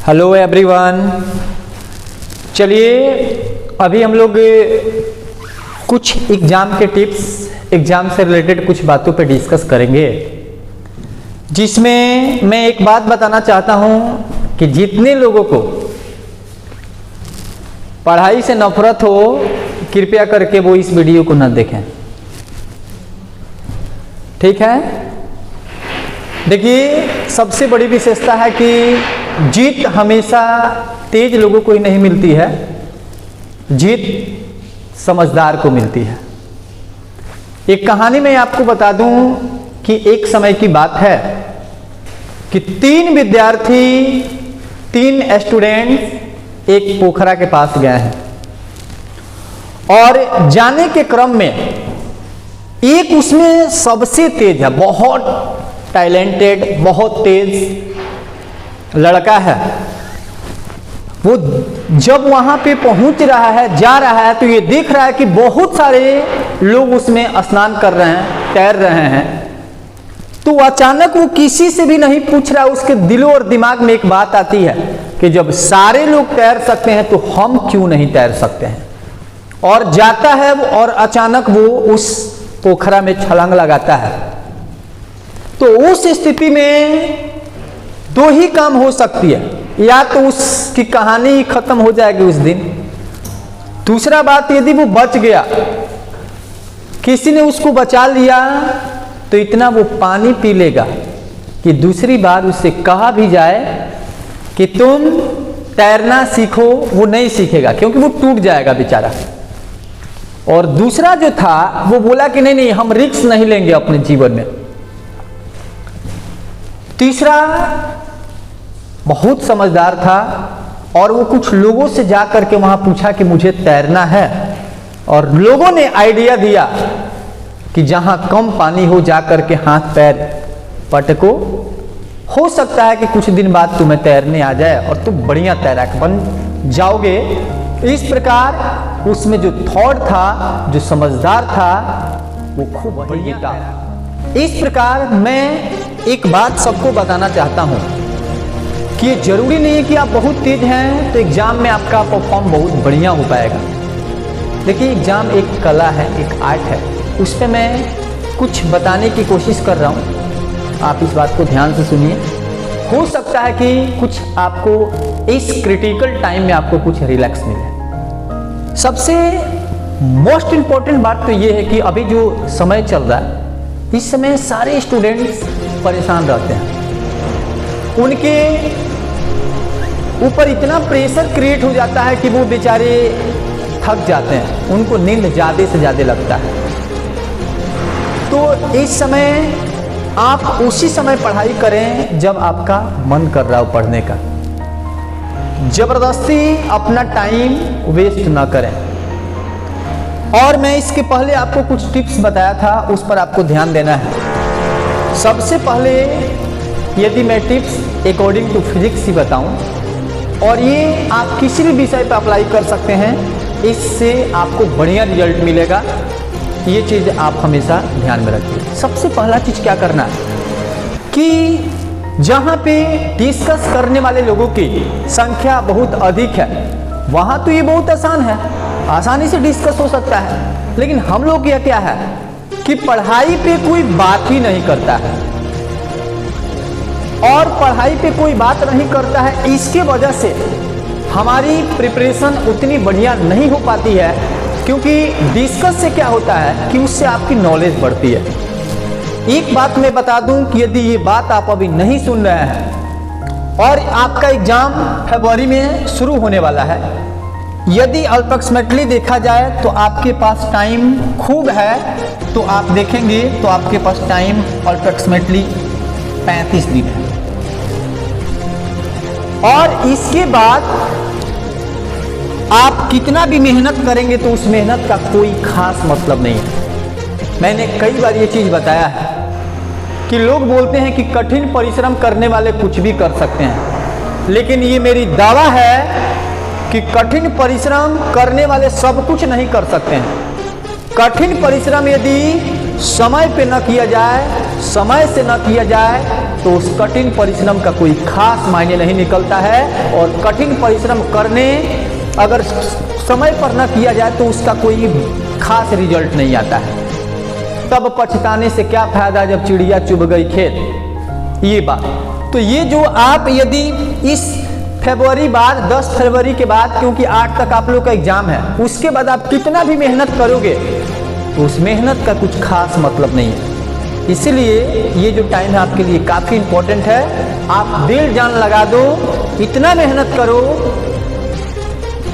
Hello everyone. चलिए अभी हम लोग कुछ एग्ज़ाम के टिप्स, एग्ज़ाम से रिलेटेड कुछ बातों पे डिस्कस करेंगे, जिसमें मैं एक बात बताना चाहता हूं कि जितने लोगों को पढ़ाई से नफरत हो कृपया करके वो इस वीडियो को न देखें। ठीक है, देखिए सबसे बड़ी विशेषता है कि जीत हमेशा तेज लोगों को ही नहीं मिलती है, जीत समझदार को मिलती है। एक कहानी मैं आपको बता दूं कि एक समय की बात है कि तीन विद्यार्थी, तीन स्टूडेंट एक पोखरा के पास गए हैं और जाने के क्रम में एक उसमें सबसे तेज है, बहुत टैलेंटेड, बहुत तेज लड़का है। वो जब वहां पे पहुंच रहा है, जा रहा है, तो ये देख रहा है कि बहुत सारे लोग उसमें स्नान कर रहे हैं, तैर रहे हैं। तो अचानक वो किसी से भी नहीं पूछ रहा, उसके दिलो और दिमाग में एक बात आती है कि जब सारे लोग तैर सकते हैं तो हम क्यों नहीं तैर सकते हैं। और जाता है और अचानक वो उस पोखरा में छलांग लगाता है। तो उस स्थिति में दो ही काम हो सकती है, या तो उसकी कहानी ही खत्म हो जाएगी उस दिन। दूसरा बात, यदि वो बच गया, किसी ने उसको बचा लिया, तो इतना वो पानी पी लेगा कि दूसरी बार उससे कहा भी जाए कि तुम तैरना सीखो, वो नहीं सीखेगा, क्योंकि वो टूट जाएगा बेचारा। और दूसरा जो था वो बोला कि नहीं नहीं, हम रिस्क नहीं लेंगे अपने जीवन में। तीसरा बहुत समझदार था और वो कुछ लोगों से जाकर के वहां पूछा कि मुझे तैरना है, और लोगों ने आइडिया दिया कि जहां कम पानी हो जाकर के हाथ पैर पटको, हो सकता है कि कुछ दिन बाद तुम्हें तैरने आ जाए और तुम बढ़िया तैराक बन जाओगे। इस प्रकार उसमें जो थॉट था, जो समझदार था, वो खूब बढ़िया था। इस प्रकार मैं एक बात सबको बताना चाहता हूं कि ये जरूरी नहीं है कि आप बहुत तेज हैं तो एग्जाम में आपका परफॉर्म बहुत बढ़िया हो पाएगा। देखिए एग्जाम एक कला है, एक आर्ट है, उस पर मैं कुछ बताने की कोशिश कर रहा हूं। आप इस बात को ध्यान से सुनिए। हो सकता है कि कुछ आपको इस क्रिटिकल टाइम में आपको कुछ रिलैक्स मिले। सबसे मोस्ट इंपॉर्टेंट बात तो ये है कि अभी जो समय चल रहा है, इस समय सारे स्टूडेंट्स परेशान रहते हैं। उनके ऊपर इतना प्रेशर क्रिएट हो जाता है कि वो बेचारे थक जाते हैं, उनको नींद ज़्यादा से ज़्यादा लगता है। तो इस समय आप उसी समय पढ़ाई करें जब आपका मन कर रहा हो पढ़ने का। जबरदस्ती अपना टाइम वेस्ट ना करें। और मैं इसके पहले आपको कुछ टिप्स बताया था, उस पर आपको ध्यान देना है। सबसे पहले यदि मैं टिप्स अकॉर्डिंग टू फिजिक्स ही बताऊं, और ये आप किसी भी विषय पर अप्लाई कर सकते हैं, इससे आपको बढ़िया रिजल्ट मिलेगा। ये चीज़ आप हमेशा ध्यान में रखिए। सबसे पहला चीज़ क्या करना है कि जहाँ पे डिस्कस करने वाले लोगों की संख्या बहुत अधिक है, वहाँ तो ये बहुत आसान है, आसानी से डिस्कस हो सकता है। लेकिन हम लोग यह क्या है कि पढ़ाई पे कोई बात ही नहीं करता है, और पढ़ाई पे कोई बात नहीं करता है, इसके वजह से हमारी प्रिपरेशन उतनी बढ़िया नहीं हो पाती है। क्योंकि डिस्कस से क्या होता है कि उससे आपकी नॉलेज बढ़ती है। एक बात मैं बता दूं कि यदि ये बात आप अभी नहीं सुन रहे हैं और आपका एग्जाम फरवरी में शुरू होने वाला है, यदि अल्पक्समेटली देखा जाए तो आपके पास टाइम खूब है, तो आप देखेंगे तो आपके पास टाइम अल्पक्समेटली 35 दिन है। और इसके बाद आप कितना भी मेहनत करेंगे तो उस मेहनत का कोई खास मतलब नहीं है। मैंने कई बार ये चीज़ बताया है कि लोग बोलते हैं कि कठिन परिश्रम करने वाले कुछ भी कर सकते हैं, लेकिन ये मेरी दावा है कि कठिन परिश्रम करने वाले सब कुछ नहीं कर सकते हैं। कठिन परिश्रम यदि समय पे न किया जाए, समय से न किया जाए तो उस कठिन परिश्रम का कोई खास मायने नहीं निकलता है, और कठिन परिश्रम करने अगर समय पर न किया जाए तो उसका कोई खास रिजल्ट नहीं आता है। तब पछताने से क्या फायदा जब चिड़िया चुभ गई खेत, ये बात। तो ये जो आप यदि इस फरवरी बाद 10 फरवरी के बाद, क्योंकि 8 तक आप लोग का एग्जाम है, उसके बाद आप कितना भी मेहनत करोगे तो उस मेहनत का कुछ खास मतलब नहीं है। इसलिए ये जो टाइम है आपके लिए काफ़ी इम्पोर्टेंट है। आप दिल जान लगा दो, इतना मेहनत करो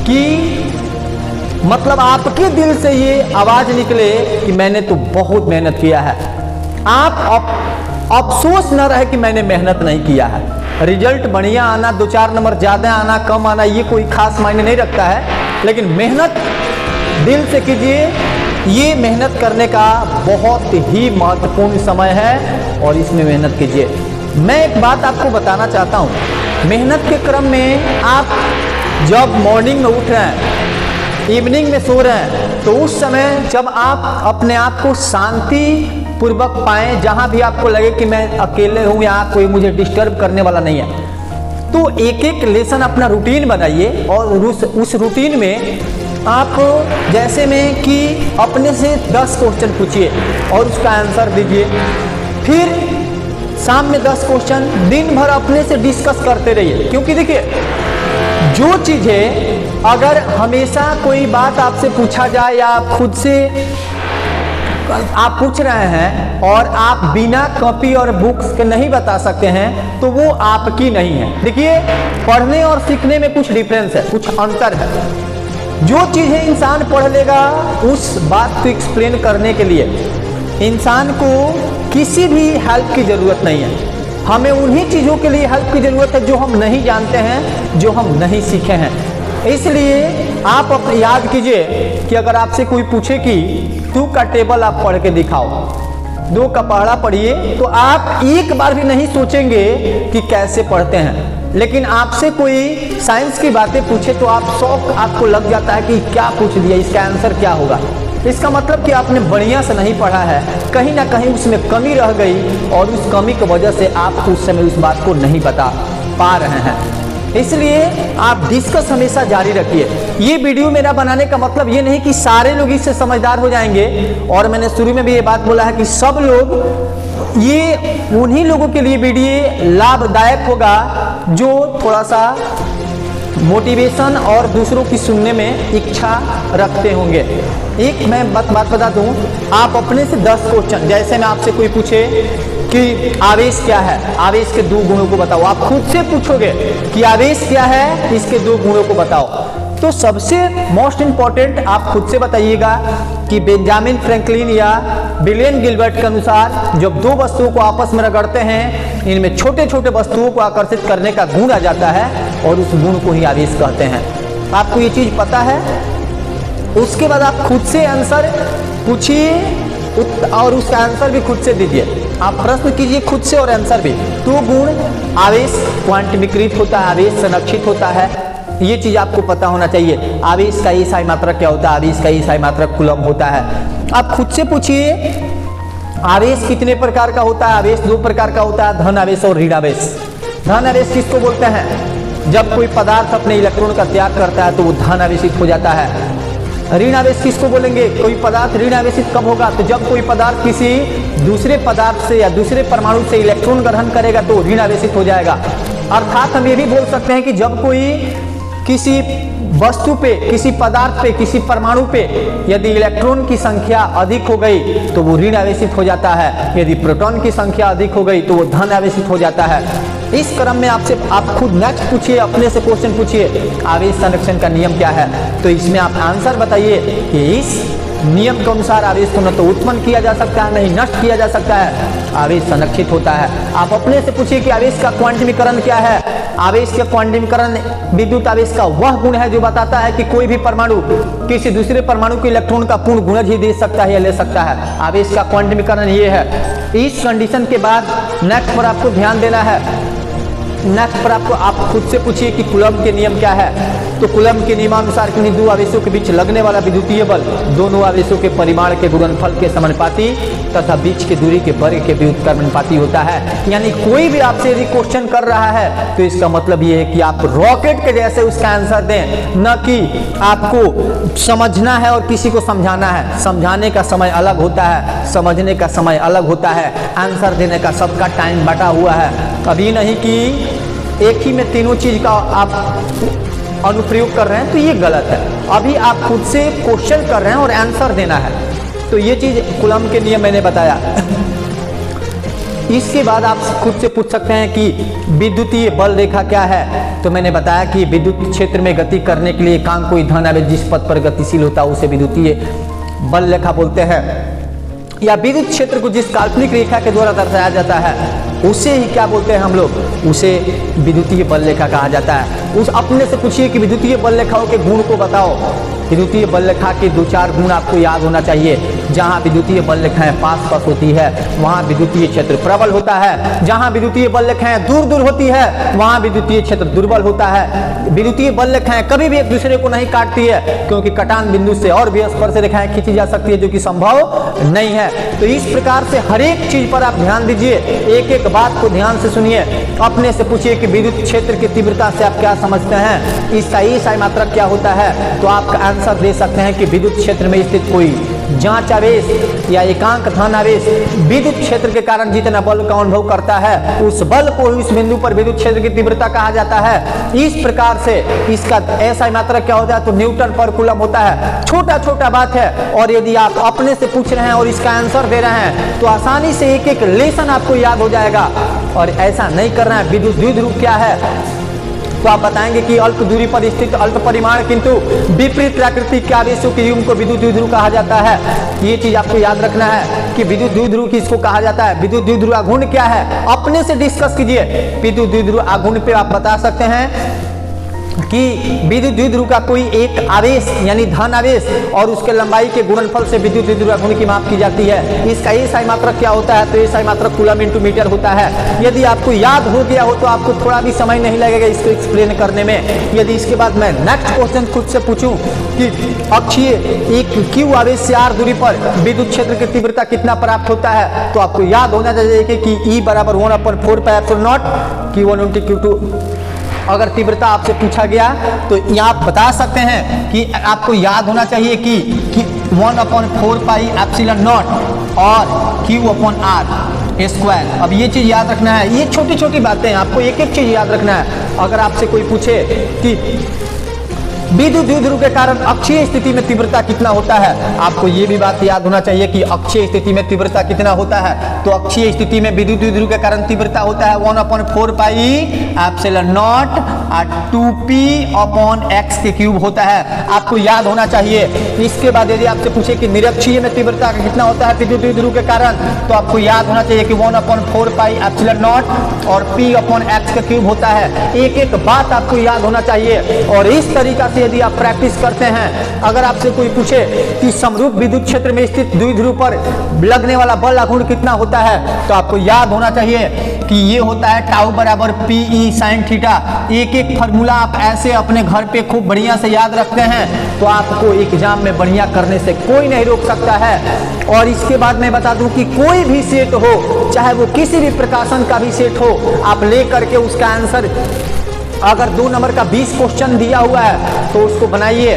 कि मतलब आपके दिल से ये आवाज़ निकले कि मैंने तो बहुत मेहनत किया है। आप अफसोस न रहे कि मैंने मेहनत नहीं किया है। रिजल्ट बढ़िया आना, 2-4 नंबर ज़्यादा आना, कम आना, ये कोई खास मायने नहीं रखता है, लेकिन मेहनत दिल से कीजिए। ये मेहनत करने का बहुत ही महत्वपूर्ण समय है और इसमें मेहनत कीजिए। मैं एक बात आपको बताना चाहता हूँ, मेहनत के क्रम में आप जब मॉर्निंग में उठ रहे हैं, इवनिंग में सो रहे हैं, तो उस समय जब आप अपने आप को शांति पूर्वक पाएं, जहाँ भी आपको लगे कि मैं अकेले हूँ, यहाँ कोई मुझे डिस्टर्ब करने वाला नहीं है, तो एक एक लेसन अपना रूटीन बनाइए और उस रूटीन में आप जैसे में कि अपने से 10 क्वेश्चन पूछिए और उसका आंसर दीजिए। फिर शाम में 10 क्वेश्चन, दिन भर अपने से डिस्कस करते रहिए। क्योंकि देखिए, जो चीज़ें अगर हमेशा कोई बात आपसे पूछा जाए या आप खुद से आप पूछ रहे हैं और आप बिना कॉपी और बुक्स के नहीं बता सकते हैं, तो वो आपकी नहीं है। देखिए, पढ़ने और सीखने में कुछ डिफरेंस है, कुछ अंतर है। जो चीज़ें इंसान पढ़ लेगा, उस बात को एक्सप्लेन करने के लिए इंसान को किसी भी हेल्प की ज़रूरत नहीं है। हमें उन्हीं चीज़ों के लिए हेल्प की ज़रूरत है जो हम नहीं जानते हैं, जो हम नहीं सीखे हैं। इसलिए आप अपने याद कीजिए कि अगर आपसे कोई पूछे कि 2 का टेबल आप पढ़ के दिखाओ, 2 का पहाड़ा पढ़िए, तो आप एक बार भी नहीं सोचेंगे कि कैसे पढ़ते हैं। लेकिन आपसे कोई साइंस की बातें पूछे तो आप शौक आपको लग जाता है कि क्या पूछ दिया, इसका आंसर क्या होगा। इसका मतलब कि आपने बढ़िया से नहीं पढ़ा है, कहीं ना कहीं उसमें कमी रह गई और उस कमी की वजह से आप उस समय उस बात को नहीं बता पा रहे हैं। इसलिए आप डिस्कस हमेशा जारी रखिए। ये वीडियो मेरा बनाने का मतलब ये नहीं कि सारे लोग इससे समझदार हो जाएंगे, और मैंने शुरू में भी ये बात बोला है कि सब लोग, ये उन्हीं लोगों के लिए वीडियो लाभदायक होगा जो थोड़ा सा मोटिवेशन और दूसरों की सुनने में इच्छा रखते होंगे। एक मैं बात बता दूं, आप अपने से 10 क्वेश्चन, जैसे मैं आपसे कोई पूछे कि आवेश क्या है, आवेश के 2 गुणों को बताओ, आप खुद से पूछोगे कि आवेश क्या है, इसके 2 गुणों को बताओ। तो सबसे मोस्ट इम्पॉर्टेंट आप खुद से बताइएगा कि बेंजामिन फ्रैंकलिन या विलियम गिलबर्ट के अनुसार जब 2 वस्तुओं को आपस में रगड़ते हैं, इनमें छोटे छोटे वस्तुओं को आकर्षित करने का गुण आ जाता है और उस गुण को ही आवेश कहते हैं। आपको ये चीज़ पता है? उसके बाद आप खुद से आंसर पूछिए और उसका आंसर भी खुद से दीजिए। आप प्रश्न कीजिए खुद से और आंसर भी। 2 गुण, आवेश क्वांटमीकृत होता है, आवेश संरक्षित होता है, ये चीज आपको पता होना चाहिए। आवेश का ईसाई मात्रक क्या होता है, आवेश का ईसाई मात्रक कूलम होता है। आप खुद से पूछिए आवेश कितने प्रकार का होता है। आवेश 2 प्रकार का होता है, धन आवेश और ऋण आवेश। धन आवेश किसको बोलते हैं? जब कोई पदार्थ अपने इलेक्ट्रॉन का त्याग करता है तो वो धन आवेशित हो जाता है। ऋण आवेश किसको बोलेंगे? कोई पदार्थ ऋण आवेशित कब होगा? तो जब कोई पदार्थ किसी दूसरे पदार्थ से या दूसरे परमाणु से इलेक्ट्रॉन ग्रहण करेगा तो ऋण आवेशित हो जाएगा। अर्थात हम ये भी बोल सकते हैं कि जब कोई किसी वस्तु पे, किसी पदार्थ पे, किसी परमाणु पे यदि इलेक्ट्रॉन की संख्या अधिक हो गई तो वो ऋण आवेशित हो जाता है, यदि प्रोटॉन की संख्या अधिक हो गई तो वो धन आवेशित हो जाता है। इस क्रम में आप खुद नेक्स्ट पूछिए, अपने से क्वेश्चन पूछिए आवेश संरक्षण का नियम क्या है। तो इसमें आप आंसर बताइए कि इस नियम के अनुसार आवेश को न तो उत्पन्न किया जा सकता है, नहीं नष्ट किया जा सकता है, आवेश संरक्षित होता है। आप अपने से पूछिए कि आवेश का क्वांटमीकरण क्या है। आवेश का क्वांटमीकरण विद्युत आवेश का वह गुण है जो बताता है कि कोई भी परमाणु किसी दूसरे परमाणु के इलेक्ट्रॉन का पूर्ण गुणज ही दे सकता है या ले सकता है। आवेश का क्वांटमीकरण ये है। इस कंडीशन के बाद नेक्स्ट पर आपको ध्यान देना है नेक्स्ट पर आपको आप खुद से पूछिए कि कूलम्ब के नियम क्या है। तो कूलम्ब के नियमानुसार किन्हीं दो आवेशों के बीच लगने वाला विद्युतीय बल दोनों आवेशों के परिमाण के गुणनफल के समानुपाती तथा बीच की दूरी के वर्ग के व्युत्क्रमानुपाती होता है। यानी कोई भी आपसे यदि क्वेश्चन कर रहा है तो इसका मतलब ये है कि आप रॉकेट के जैसे उसका आंसर दें, न कि आपको समझना है और किसी को समझाना है। समझाने का समय अलग होता है, समझने का समय अलग होता है, आंसर देने का सबका टाइम बटा हुआ है। अभी नहीं कि एक ही में तीनों चीज का आप अनुप्रयोग कर रहे हैं तो ये गलत है। अभी आप खुद से क्वेश्चन कर रहे हैं और आंसर देना है, तो ये चीज कूलम्ब के नियम मैंने बताया। इसके बाद आप खुद से पूछ सकते हैं कि विद्युतीय बल रेखा क्या है। तो मैंने बताया कि विद्युत क्षेत्र में गति करने के लिए एकांक कोई धन आवेश जिस पथ पर गतिशील होता है उसे विद्युतीय बल रेखा बोलते हैं, या विद्युत क्षेत्र को जिस काल्पनिक रेखा के द्वारा दर्शाया जाता है उसे ही क्या बोलते हैं हम लोग, उसे विद्युतीय बल रेखा कहा जाता है। उस अपने से पूछिए कि विद्युतीय बल रेखाओं के गुण को बताओ। विद्युतीय बल रेखा के 2-4 गुण आपको याद होना चाहिए। जहां विद्युतीय बल रेखाएं पास होती है वहां विद्युतीय क्षेत्र प्रबल होता है, जहां विद्युतीय बल रेखाएं दूर होती है वहां विद्युतीय क्षेत्र दुर्बल होता है। विद्युतीय बल रेखाएं कभी भी एक दूसरे को नहीं काटती है, क्योंकि कटान बिंदु से और भी स्पर्श रेखाएं खींची जा सकती है, जो कि संभव नहीं है। तो इस प्रकार से हर एक चीज पर आप ध्यान दीजिए, एक एक बात को ध्यान से सुनिए। अपने से पूछिए कि विद्युत क्षेत्र की तीव्रता से आप क्या समझते हैं, इसका ईसाई मात्रक क्या होता है। तो आप आंसर दे सकते हैं कि विद्युत क्षेत्र में स्थित कोई जांच आवेश या एकांक धन आवेश विद्युत क्षेत्र के कारण जितना बल का अनुभव करता है उस बल को उस बिंदु पर विद्युत क्षेत्र की तीव्रता कहा जाता है। इस प्रकार से इसका ऐसा मात्रक क्या होता है, तो न्यूटन पर कूलम होता है। छोटा छोटा बात है, और यदि आप अपने से पूछ रहे हैं और इसका आंसर दे रहे हैं तो आसानी से एक एक लेसन आपको याद हो जाएगा। और ऐसा नहीं करना है। विद्युत द्विध्रुव क्या है, तो आप बताएंगे कि अल्प दूरी पर स्थित अल्प परिमाण किंतु विपरीत प्रकृति के आवेशों के युग्म को विद्युत द्विध्रुव कहा जाता है। ये चीज आपको याद रखना है कि विद्युत द्विध्रुव किसको कहा जाता है। विद्युत द्विध्रुव आघूर्ण क्या है, अपने से डिस्कस कीजिए। विद्युत द्विध्रुव आघूर्ण पे आप बता सकते हैं कि विद्युत द्विध्रुव का कोई एक आवेश यानी धन आवेश और उसके लंबाई के गुणनफल से विद्युत द्विध्रुव आघूर्ण की माप की जाती है। इसका एसआई मात्रक क्या होता है, तो एसआई मात्रक कूलम इंटू मीटर होता है। यदि आपको याद हो गया हो तो आपको थोड़ा भी समय नहीं लगेगा इसको एक्सप्लेन करने में। यदि इसके बाद मैं नेक्स्ट क्वेश्चन खुद से पूछूं कि अक्षीय एक क्यू आवेश से आर दूरी पर विद्युत क्षेत्र की तीव्रता कितना प्राप्त होता है, तो आपको याद होना चाहिए कि E बराबर 1/4 pi epsilon not Q1 into Q2। अगर तीव्रता आपसे पूछा गया तो यहाँ आप बता सकते हैं कि आपको याद होना चाहिए कि 1/4 पाई एप्सिलॉन नॉट और Q/R स्क्वायर। अब ये चीज याद रखना है, ये छोटी छोटी बातें आपको एक एक चीज याद रखना है। अगर आपसे कोई पूछे कि विद्युत द्विध्रुव के कारण अक्षीय स्थिति में तीव्रता कितना होता है, आपको ये भी बात याद होना चाहिए कि अक्षीय स्थिति में तीव्रता कितना होता है। तो अक्षीय स्थिति में विद्युत द्विध्रुव के कारण तीव्रता होता है 1/4 पाई एप्सिलॉन नॉट 2p/x के क्यूब होता है। आपको याद होना चाहिए। इसके बाद यदि आपसे पूछे कि निरक्षीय में तीव्रता कितना होता है विद्युत द्विध्रुव के कारण, तो आपको याद होना चाहिए कि 1/4 पाई एप्सिलॉन नॉट और p/x का क्यूब होता है। एक एक बात आपको याद होना चाहिए। और इस तरीका यदि आप प्रैक्टिस करते हैं, अगर आपसे कोई पूछे कि समरूप विद्युत क्षेत्र में स्थित द्विध्रुव पर लगने वाला बल आघूर्ण कितना होता है, तो आपको याद होना चाहिए कि ये होता है टाउ बराबर PE sin थीटा। एक एक फार्मूला आप ऐसे अपने घर पे खूब बढ़िया से याद रखते हैं तो आपको एग्जाम में बढ़िया करने से कोई नहीं रोक सकता है। और इसके बाद मैं बता दूं कि कोई भी सेट हो, चाहे वो किसी भी प्रकाशन का भी सेट हो, आप ले करके उसका आंसर अगर 2 नंबर का 20 क्वेश्चन दिया हुआ है तो उसको बनाइए।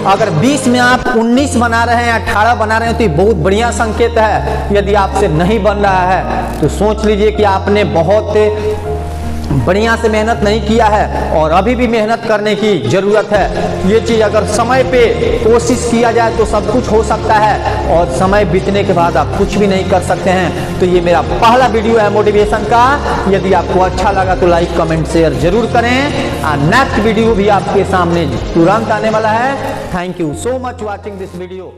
अगर 20 में आप 19 बना रहे हैं, 18 बना रहे हैं तो ये बहुत बढ़िया संकेत है। यदि आपसे नहीं बन रहा है तो सोच लीजिए कि आपने बहुत बढ़िया से मेहनत नहीं किया है और अभी भी मेहनत करने की जरूरत है। ये चीज अगर समय पे कोशिश किया जाए तो सब कुछ हो सकता है, और समय बीतने के बाद आप कुछ भी नहीं कर सकते हैं। तो ये मेरा पहला वीडियो है मोटिवेशन का। यदि आपको अच्छा लगा तो लाइक कमेंट शेयर जरूर करें। नेक्स्ट वीडियो भी आपके सामने तुरंत आने वाला है। Thank you so much watching this video.